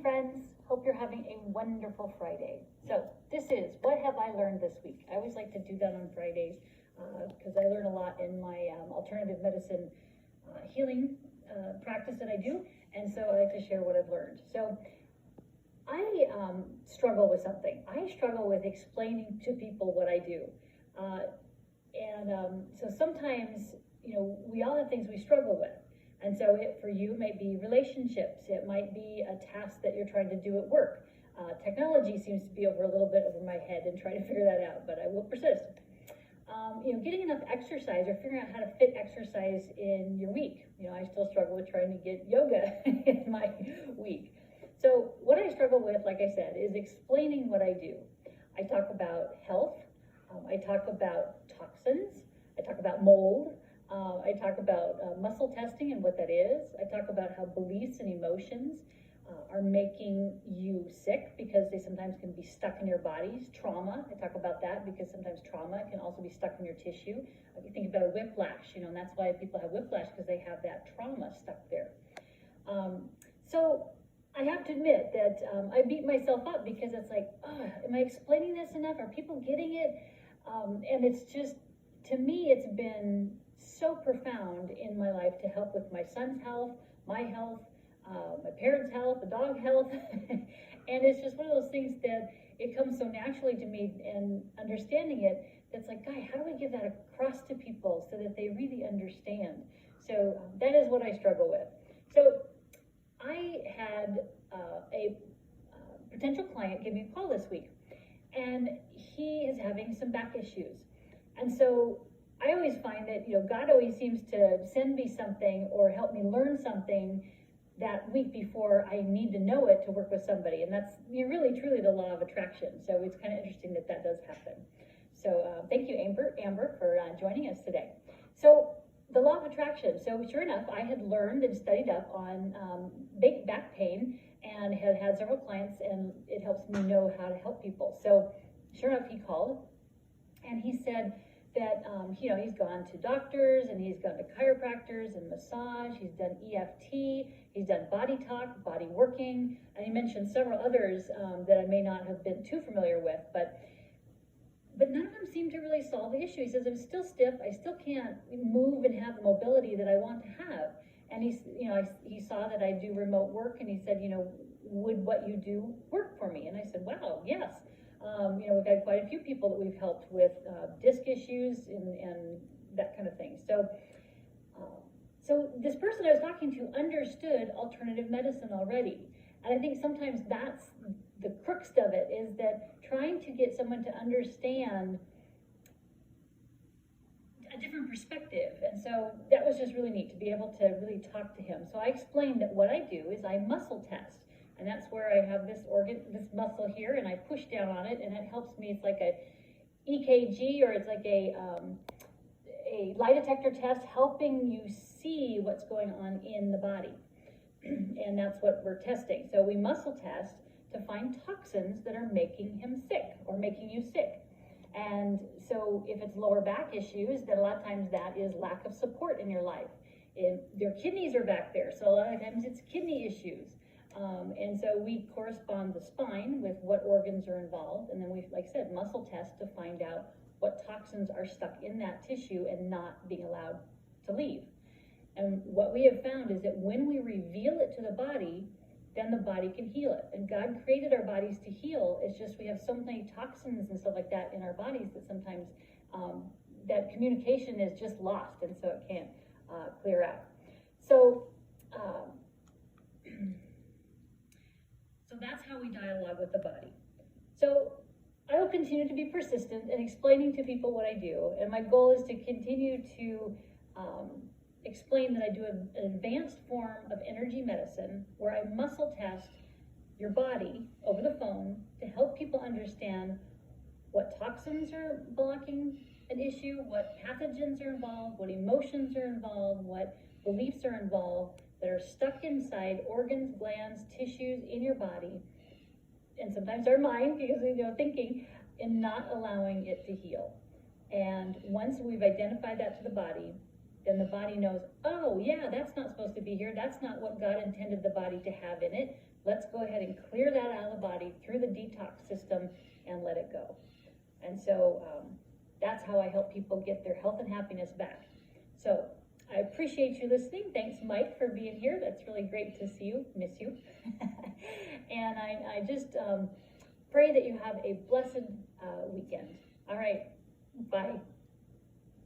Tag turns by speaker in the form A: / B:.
A: morning, friends. Hope you're having a wonderful Friday. So this is What Have I Learned This Week? I always like to do that on Fridays because I learn a lot in my alternative medicine healing practice that I do. And so I like to share what I've learned. So I struggle with something. I struggle with explaining to people what I do. So sometimes, we all have things we struggle with. And so for you, it might be relationships. It might be a task that you're trying to do at work. Technology seems to be a little bit over my head and trying to figure that out, but I will persist. Getting enough exercise or figuring out how to fit exercise in your week. I still struggle with trying to get yoga in my week. So what I struggle with, like I said, is explaining what I do. I talk about health. I talk about toxins. I talk about mold. I talk about muscle testing and what that is. I talk about how beliefs and emotions are making you sick because they sometimes can be stuck in your bodies. Trauma, I talk about that because sometimes trauma can also be stuck in your tissue. You think about a whiplash, and that's why people have whiplash, because they have that trauma stuck there. So I have to admit that I beat myself up because it's like, am I explaining this enough? Are people getting it? And it's just, to me, it's been so profound in my life to help with my son's health, my health, my parents' health, the dog health. And it's just one of those things that it comes so naturally to me, and understanding it, that's like, God, how do I get that across to people so that they really understand? So that is what I struggle with. So I had a potential client give me a call this week, and he is having some back issues. And so I always find that, God always seems to send me something or help me learn something that week before I need to know it to work with somebody. And that's really, truly the law of attraction. So it's kind of interesting that that does happen. So thank you, Amber, for joining us today. So the law of attraction. So sure enough, I had learned and studied up on back pain and had had several clients, and it helps me know how to help people. So sure enough, he called and he said that he's gone to doctors and he's gone to chiropractors and massage, he's done EFT, he's done body talk, body working, and he mentioned several others that I may not have been too familiar with, but none of them seem to really solve the issue. He says, I'm still stiff, I still can't move and have the mobility that I want to have. And he saw that I do remote work, and he said, would what you do work for me? And I said, wow, yes. We've had quite a few people that we've helped with disc issues and that kind of thing. So this person I was talking to understood alternative medicine already. And I think sometimes that's the crux of it, is that trying to get someone to understand a different perspective. And so that was just really neat to be able to really talk to him. So I explained that what I do is I muscle test. And that's where I have this this muscle here, and I push down on it, and it helps me. It's like a EKG, or it's like a lie detector test, helping you see what's going on in the body. And that's what we're testing. So we muscle test to find toxins that are making him sick or making you sick. And so if it's lower back issues, then a lot of times that is lack of support in your life. If their kidneys are back there, so a lot of times it's kidney issues. And so we correspond the spine with what organs are involved, and then we, like I said, muscle test to find out what toxins are stuck in that tissue and not being allowed to leave. And what we have found is that when we reveal it to the body, then the body can heal it. And God created our bodies to heal. It's just we have so many toxins and stuff like that in our bodies that sometimes that communication is just lost, and so it can't clear out. So that's how we dialogue with the body. So I will continue to be persistent in explaining to people what I do, and my goal is to continue to explain that I do an advanced form of energy medicine where I muscle test your body over the phone to help people understand what toxins are blocking an issue, what pathogens are involved, what emotions are involved, what beliefs are involved that are stuck inside organs, glands, tissues in your body, and sometimes our mind, because we're thinking, and not allowing it to heal. And once we've identified that to the body, then the body knows, oh yeah, that's not supposed to be here. That's not what God intended the body to have in it. let's go ahead and clear that out of the body through the detox system and let it go. And so that's how I help people get their health and happiness back. So I appreciate you listening. Thanks, Mike, for being here. That's really great to see you, miss you. And I just pray that you have a blessed weekend. All right, bye.